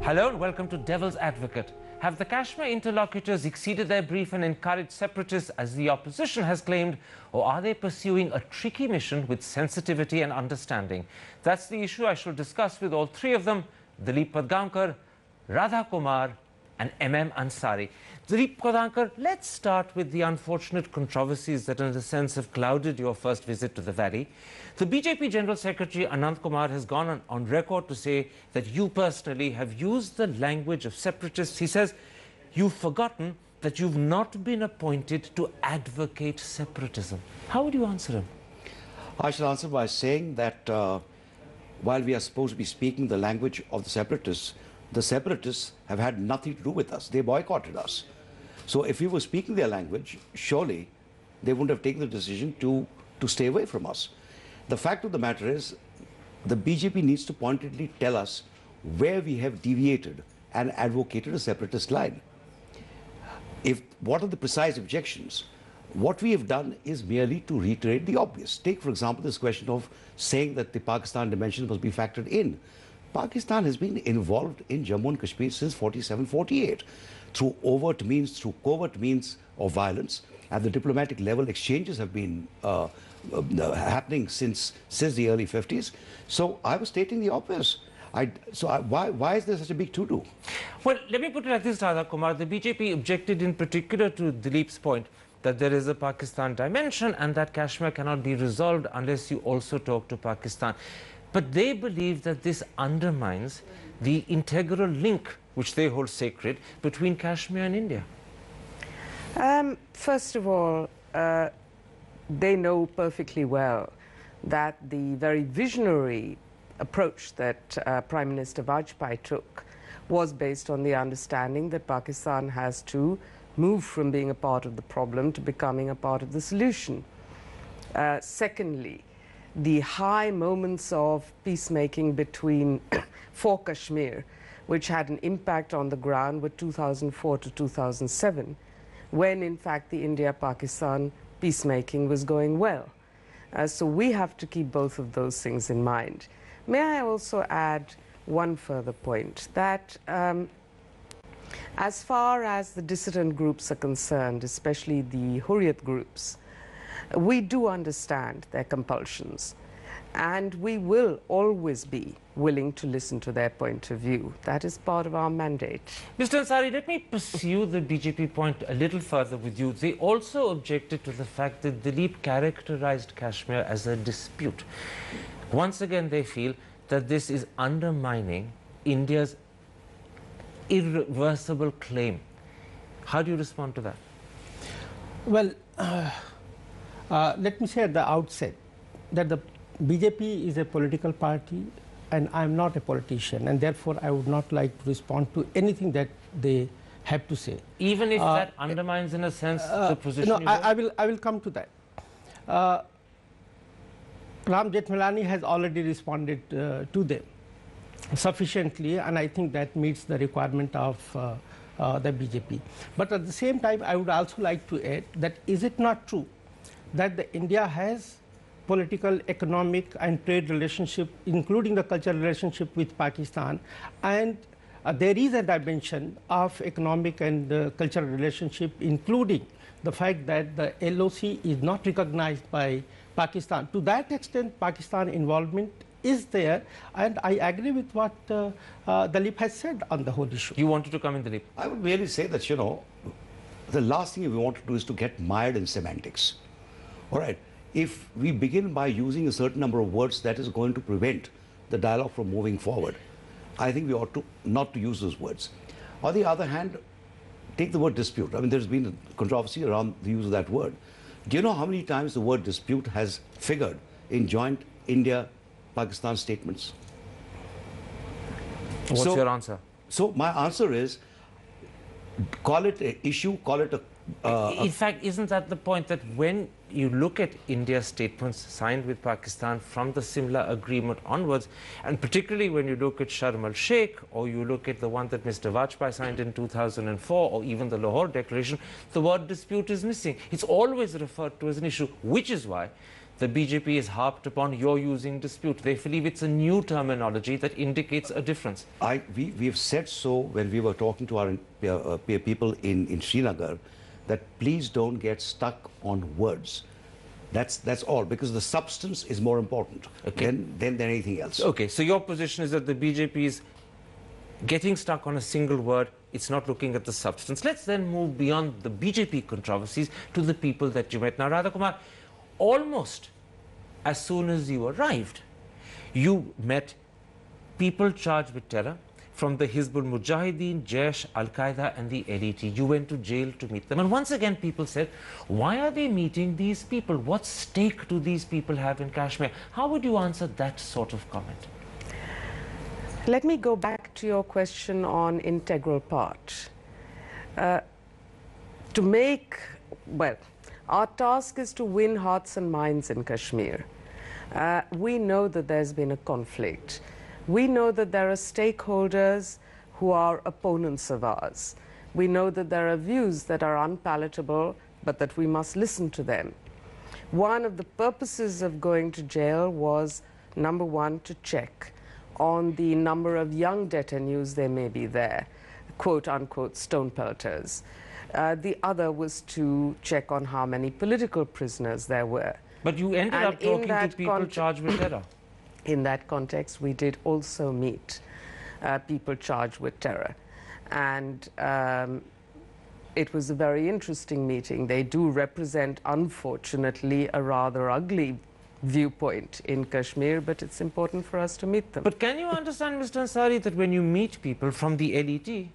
Hello and welcome to Devil's Advocate. Have the Kashmir interlocutors exceeded their brief and encouraged separatists as the opposition has claimed, or are they pursuing a tricky mission with sensitivity and understanding? That's the issue I shall discuss with all three of them, Dilip Padgaonkar, Radha Kumar and M.M. Ansari. Dilip Padgaonkar, let's start with the unfortunate controversies that in a sense have clouded your first visit to the valley. The BJP General Secretary Anand Kumar has gone on record to say that you personally have used the language of separatists. He says you've forgotten that you've not been appointed to advocate separatism. How would you answer him? I shall answer by saying that while we are supposed to be speaking the language of the separatists have had nothing to do with us. They boycotted us. So if we were speaking their language, surely they wouldn't have taken the decision to stay away from us. The fact of the matter is, the BJP needs to pointedly tell us where we have deviated and advocated a separatist line. What are the precise objections? What we have done is merely to reiterate the obvious. Take, for example, this question of saying that the Pakistan dimension must be factored in. Pakistan has been involved in Jammu and Kashmir since 47-48 through overt means, through covert means of violence. At the diplomatic level, exchanges have been happening since the early 50s. So I was stating the obvious. Why is there such a big to-do? Well, let me put it like this, Radha Kumar. The BJP objected in particular to Dilip's point that there is a Pakistan dimension and that Kashmir cannot be resolved unless you also talk to Pakistan. But they believe that this undermines the integral link which they hold sacred between Kashmir and India. First of all, they know perfectly well that the very visionary approach that Prime Minister Vajpayee took was based on the understanding that Pakistan has to move from being a part of the problem to becoming a part of the solution. Secondly, the high moments of peacemaking between for Kashmir, which had an impact on the ground, were 2004 to 2007, when in fact the India-Pakistan peacemaking was going well. So we have to keep both of those things in mind. May I also add one further point, that as far as the dissident groups are concerned, especially the Hurriyat groups, we do understand their compulsions, and we will always be willing to listen to their point of view. That is part of our mandate. Mr. Ansari, let me pursue the BJP point a little further with you. They also objected to the fact that Dilip characterized Kashmir as a dispute. Once again, they feel that this is undermining India's irreversible claim. How do you respond to that? Well, let me say at the outset that the BJP is a political party and I'm not a politician, and therefore I would not like to respond to anything that they have to say. Even if that undermines, in a sense, the position? No, I will come to that. Ram Jethmalani has already responded to them sufficiently, and I think that meets the requirement of the BJP. But at the same time, I would also like to add that is it not true that India has political, economic and trade relationship, including the cultural relationship with Pakistan, and there is a dimension of economic and cultural relationship, including the fact that the LOC is not recognized by Pakistan. To that extent, Pakistan involvement is there, and I agree with what Dilip has said on the whole issue. You wanted to come in, Dilip? I would really say that, you know, the last thing we want to do is to get mired in semantics. All right. If we begin by using a certain number of words, that is going to prevent the dialogue from moving forward. I think we ought to not to use those words. On the other hand, take the word dispute. I mean, there's been a controversy around the use of that word. Do you know how many times the word dispute has figured in joint India-Pakistan statements? What's your answer? So my answer is, call it an issue, call it a... in fact, isn't that the point, that when you look at India's statements signed with Pakistan from the Simla agreement onwards, and particularly when you look at Sharm el-Sheikh, or you look at the one that Mr. Vajpayee signed in 2004, or even the Lahore Declaration, the word dispute is missing. It's always referred to as an issue, which is why the BJP is harped upon you're using dispute. They believe it's a new terminology that indicates a difference. We have said so when we were talking to our people in Srinagar, that please don't get stuck on words. That's all, because the substance is more important than anything else. Okay, so your position is that the BJP is getting stuck on a single word. It's not looking at the substance. Let's then move beyond the BJP controversies to the people that you met. Now, Radhakumar, almost as soon as you arrived, you met people charged with terror from the Hizbul Mujahideen, Jaish, Al-Qaeda and the LET. You went to jail to meet them. And once again, people said, why are they meeting these people? What stake do these people have in Kashmir? How would you answer that sort of comment? Let me go back to your question on integral part. Our task is to win hearts and minds in Kashmir. We know that there's been a conflict. We know that there are stakeholders who are opponents of ours. We know that there are views that are unpalatable, but that we must listen to them. One of the purposes of going to jail was, number one, to check on the number of young detainees there may be there, quote unquote stone pelters. The other was to check on how many political prisoners there were. But you ended up talking to people charged with terror. In that context, we did also meet people charged with terror. And it was a very interesting meeting. They do represent, unfortunately, a rather ugly viewpoint in Kashmir, but it's important for us to meet them. But can you understand, Mr. Ansari, that when you meet people from the LET,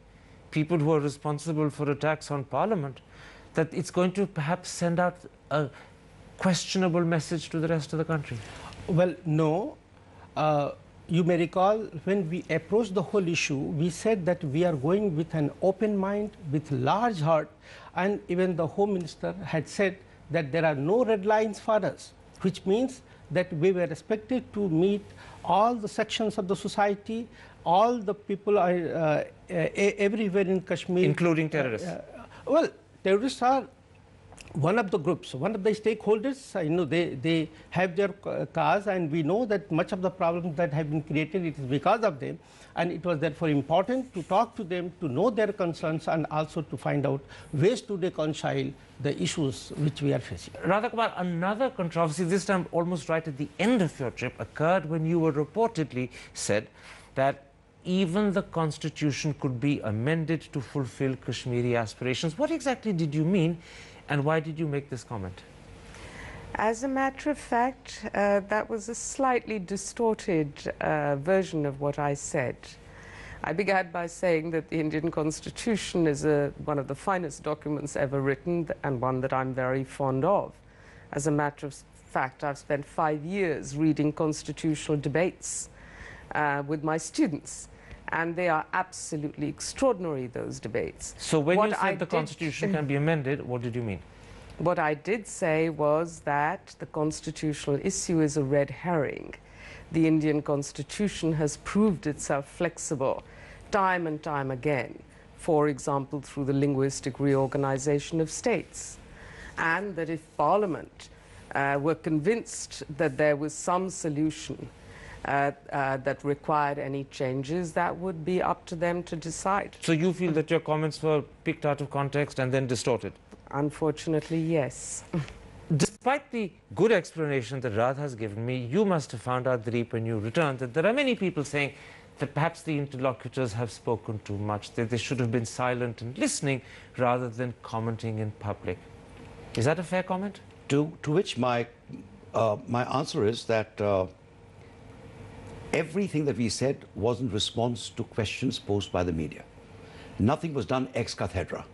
people who are responsible for attacks on Parliament, that it's going to perhaps send out a questionable message to the rest of the country? Well, no. You may recall when we approached the whole issue, we said that we are going with an open mind, with large heart, and even the Home Minister had said that there are no red lines for us, which means that we were expected to meet all the sections of the society, all the people are everywhere in Kashmir. Including terrorists? Well, terrorists are one of the groups, one of the stakeholders. They have their cause, and we know that much of the problems that have been created, it is because of them. And it was therefore important to talk to them, to know their concerns, and also to find out ways to reconcile the issues which we are facing. Radhakumar, another controversy, this time almost right at the end of your trip, occurred when you were reportedly said that even the constitution could be amended to fulfill Kashmiri aspirations. What exactly did you mean, and why did you make this comment? As a matter of fact, that was a slightly distorted version of what I said. I began by saying that the Indian Constitution is one of the finest documents ever written, and one that I'm very fond of. As a matter of fact, I've spent 5 years reading constitutional debates with my students, and they are absolutely extraordinary, those debates. So when you said the Constitution can be amended, what did you mean? What I did say was that the constitutional issue is a red herring. The Indian Constitution has proved itself flexible time and time again, for example, through the linguistic reorganization of states. And that if Parliament were convinced that there was some solution that required any changes, that would be up to them to decide. So you feel that your comments were picked out of context and then distorted? Unfortunately, yes. Despite the good explanation that Radha has given me, you must have found out, Dilip, when you returned, that there are many people saying that perhaps the interlocutors have spoken too much, that they should have been silent and listening rather than commenting in public. Is that a fair comment? To which my answer is that everything that we said was in response to questions posed by the media. Nothing was done ex cathedra.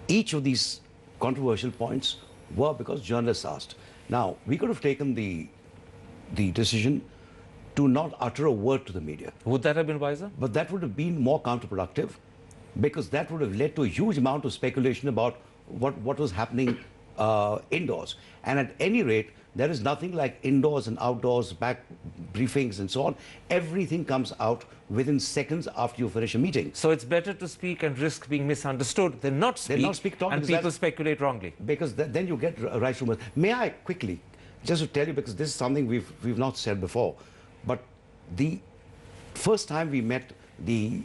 Each of these controversial points were because journalists asked. Now, we could have taken the decision to not utter a word to the media. Would that have been wiser? But that would have been more counterproductive, because that would have led to a huge amount of speculation about what was happening indoors. And at any rate, there is nothing like indoors and outdoors, back briefings and so on. Everything comes out within seconds after you finish a meeting. So it's better to speak and risk being misunderstood than not speak, and people speculate wrongly. Because then you get right rumors. May I quickly just to tell you, because this is something we've not said before, but the first time we met the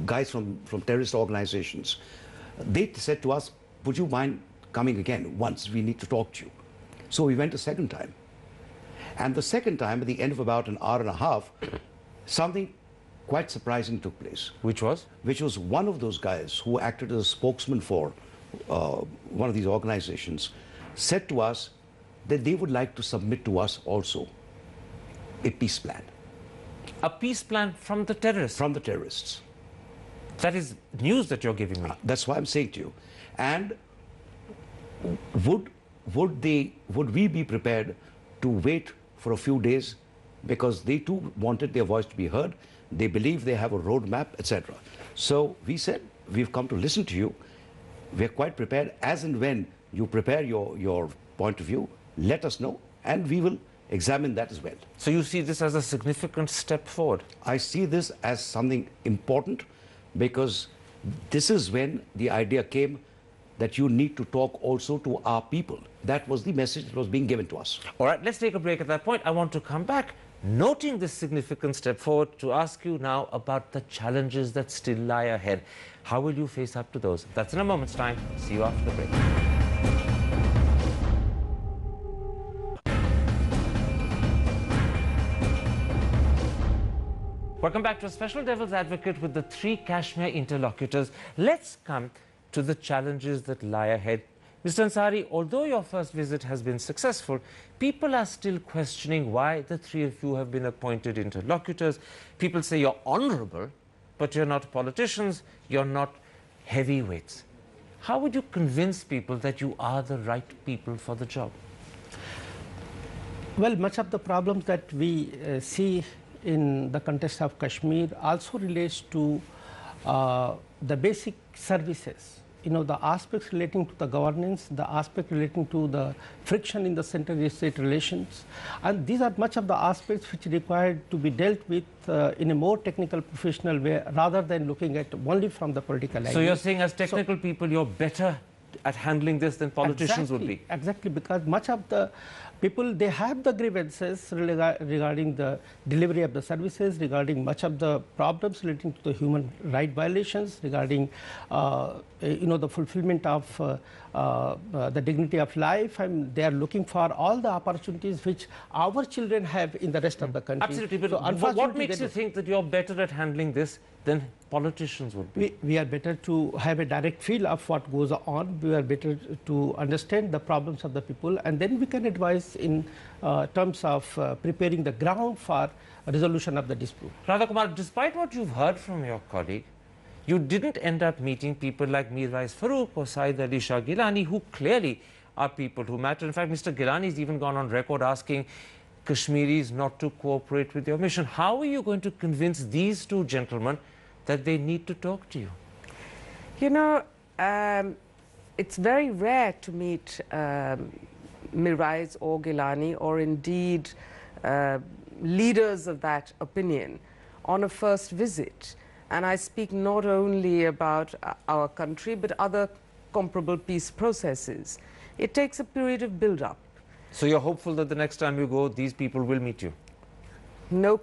guys from terrorist organizations, they said to us, would you mind coming again once? We need to talk to you. So we went a second time. And the second time, at the end of about an hour and a half, something quite surprising took place. Which was? Which was one of those guys who acted as a spokesman for one of these organizations, said to us that they would like to submit to us also a peace plan. A peace plan from the terrorists? From the terrorists. That is news that you're giving me. That's why I'm saying to you. And would we be prepared to wait for a few days, because they too wanted their voice to be heard. They believe they have a roadmap, etc. So we said, we've come to listen to you. We're quite prepared. As and when you prepare your point of view, let us know, and we will examine that as well. So you see this as a significant step forward? I see this as something important, because this is when the idea came that you need to talk also to our people. That was the message that was being given to us. All right, let's take a break at that point. I want to come back, noting this significant step forward, to ask you now about the challenges that still lie ahead. How will you face up to those? That's in a moment's time. See you after the break. Welcome back to a special Devil's Advocate with the three Kashmir interlocutors. Let's come to the challenges that lie ahead. Mr. Ansari, although your first visit has been successful, people are still questioning why the three of you have been appointed interlocutors. People say you're honorable, but you're not politicians, you're not heavyweights. How would you convince people that you are the right people for the job? Well, much of the problems that we see in the context of Kashmir also relates to the basic services. You know, the aspects relating to the governance, the aspect relating to the friction in the center-state relations, and these are much of the aspects which required to be dealt with in a more technical, professional way, rather than looking at only from the political angle. So you're saying, as technical people, you're better at handling this than politicians would be? Exactly, because much of the people, they have the grievances regarding the delivery of the services, regarding much of the problems relating to the human right violations, regarding the fulfillment of the dignity of life, and they are looking for all the opportunities which our children have in the rest of the country. Absolutely, but so what makes you think that you're better at handling this than politicians would be? We are better to have a direct feel of what goes on. We are better to understand the problems of the people, and then we can advise in terms of preparing the ground for a resolution of the dispute. Radha Kumar, despite what you've heard from your colleague, you didn't end up meeting people like Mir Wais Farooq or Saeed Ali Shah Gilani, who clearly are people who matter. In fact, Mr. Gilani's even gone on record asking Kashmiris not to cooperate with your mission. How are you going to convince these two gentlemen that they need to talk to you? You know, it's very rare to meet Mir Wais or Gilani, or indeed leaders of that opinion, on a first visit. And I speak not only about our country, but other comparable peace processes. It takes a period of build-up. So you're hopeful that the next time you go, these people will meet you? No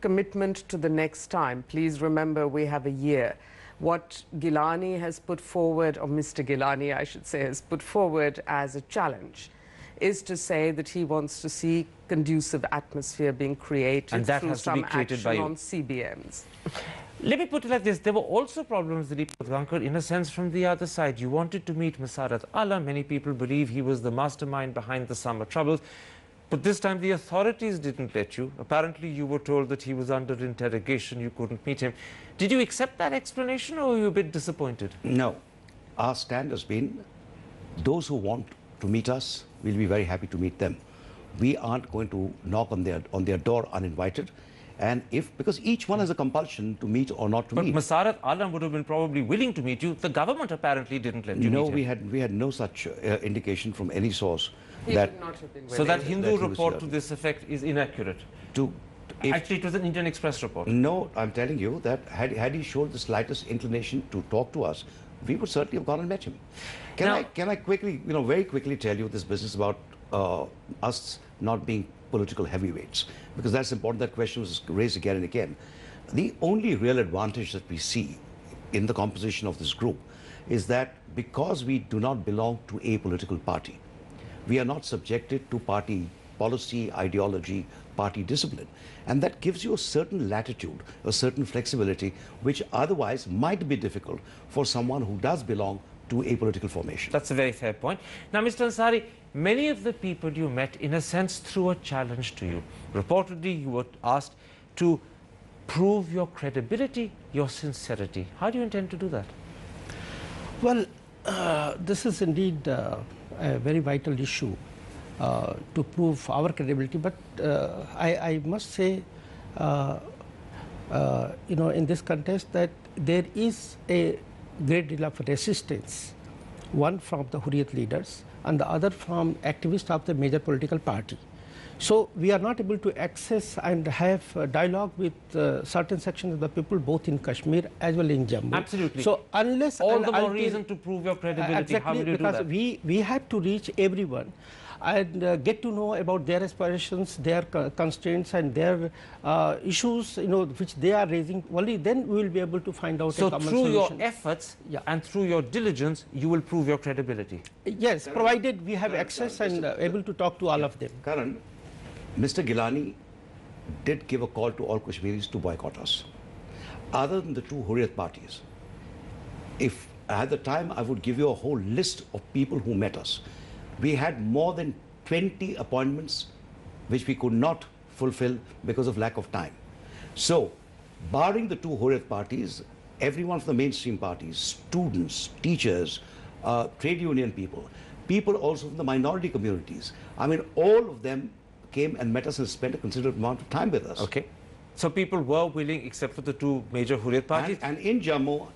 commitment to the next time. Please remember, we have a year. What Gilani has put forward, or Mr. Gilani, I should say, has put forward as a challenge, is to say that he wants to see conducive atmosphere being created, and that through has to be some created by action you. on CBMs. Let me put it like this. There were also problems, Dilip Patgankar, in a sense, from the other side. You wanted to meet Masarat Alam. Many people believe he was the mastermind behind the summer troubles. But this time the authorities didn't let you. Apparently you were told that he was under interrogation. You couldn't meet him. Did you accept that explanation, or were you a bit disappointed? No. Our stand has been, those who want to meet us, we'll be very happy to meet them. We aren't going to knock on their door uninvited. And because each one has a compulsion to meet or not to meet. But Masarat Alam would have been probably willing to meet you. The government apparently didn't let you meet him. No, we had no such indication from any source. He would not have been willing. So that Hindu that report to this effect is inaccurate? Actually, it was an Indian Express report. No, I'm telling you that had he showed the slightest inclination to talk to us, we would certainly have gone and met him. Can I quickly, very quickly tell you this business about us not being political heavyweights, because that's important. That question was raised again and again. The only real advantage that we see in the composition of this group is that because we do not belong to a political party, we are not subjected to party policy, ideology, party discipline. And that gives you a certain latitude, a certain flexibility, which otherwise might be difficult for someone who does belong to a political formation. That's a very fair point. Now, Mr. Ansari, many of the people you met, in a sense, threw a challenge to you. Reportedly, you were asked to prove your credibility, your sincerity. How do you intend to do that? Well, this is indeed a very vital issue to prove our credibility. But I must say, in this contest, that there is a great deal of resistance, one from the Hurriyat leaders and the other from activists of the major political party. So we are not able to access and have a dialogue with certain sections of the people, both in Kashmir as well in Jammu. Absolutely. So unless all the more reason to prove your credibility. Exactly, how will you do that? Because we have to reach everyone and get to know about their aspirations, their constraints, and their issues, which they are raising. Only then we will be able to find out a common through solution. your efforts and through your diligence, you will prove your credibility. Yes, provided we have access and able to talk to all of them. Karan, Mr. Gilani did give a call to all Kashmiris to boycott us. Other than the two Hurriyat parties, if I had the time, I would give you a whole list of people who met us. We had more than 20 appointments which we could not fulfill because of lack of time. So, barring the two Hurriyat parties, everyone from the mainstream parties, students, teachers, trade union people, people also from the minority communities, I mean, all of them came and met us and spent a considerable amount of time with us. Okay. So people were willing, except for the two major Hurriyat parties? And in Jammu,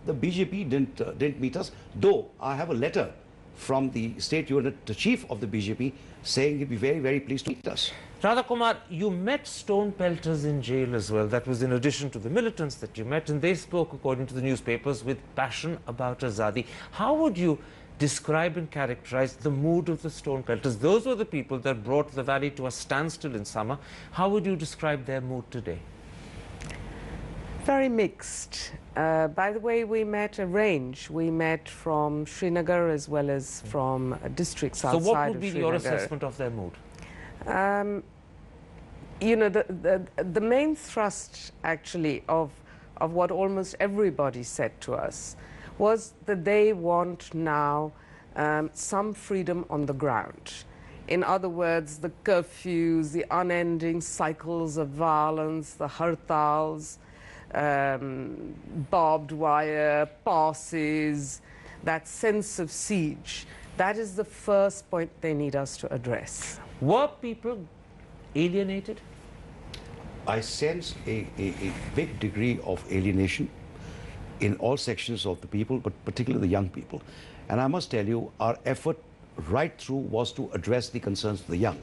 the BJP didn't meet us, though I have a letter from the state unit, the chief of the BJP, saying he'd be very, very pleased to meet us. Radha Kumar, you met stone pelters in jail as well. That was in addition to the militants that you met, and they spoke, according to the newspapers, with passion about Azadi. How would you describe and characterize the mood of the stone pelters? Those were the people that brought the valley to a standstill in summer. How would you describe their mood today? Very mixed. By the way, we met a range. We met from Srinagar as well as from districts outside of So Srinagar. what would be your assessment of their mood? The main thrust, actually, of what almost everybody said to us was that they want now some freedom on the ground. In other words, the curfews, the unending cycles of violence, the hartals, barbed wire, passes, that sense of siege, that is the first point they need us to address. Were people alienated? I sense a big degree of alienation in all sections of the people, but particularly the young people. And I must tell you, our effort right through was to address the concerns of the young.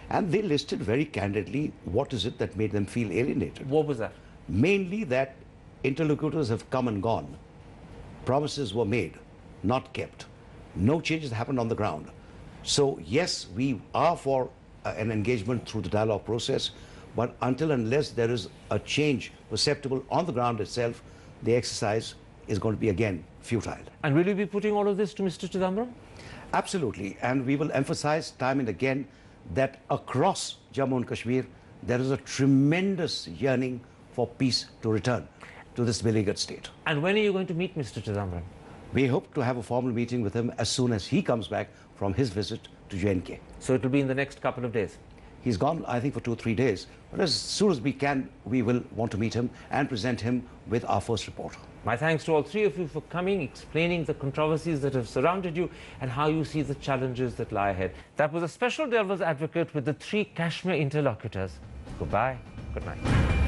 And they listed very candidly what is it that made them feel alienated. What was that? Mainly that interlocutors have come and gone. Promises were made, not kept. No changes happened on the ground. So yes, we are for an engagement through the dialogue process, but until and unless there is a change perceptible on the ground itself, the exercise is going to be again futile. And will you be putting all of this to Mr. Chidambaram? Absolutely, and we will emphasize time and again that across Jammu and Kashmir, there is a tremendous yearning for peace to return to this beleaguered state. And when are you going to meet Mr. Chidambaram? We hope to have a formal meeting with him as soon as he comes back from his visit to JNK. So it will be in the next couple of days? He's gone, I think, for 2 or 3 days. But as soon as we can, we will want to meet him and present him with our first report. My thanks to all three of you for coming, explaining the controversies that have surrounded you and how you see the challenges that lie ahead. That was a special Devil's Advocate with the 3 Kashmir interlocutors. Goodbye. Good night.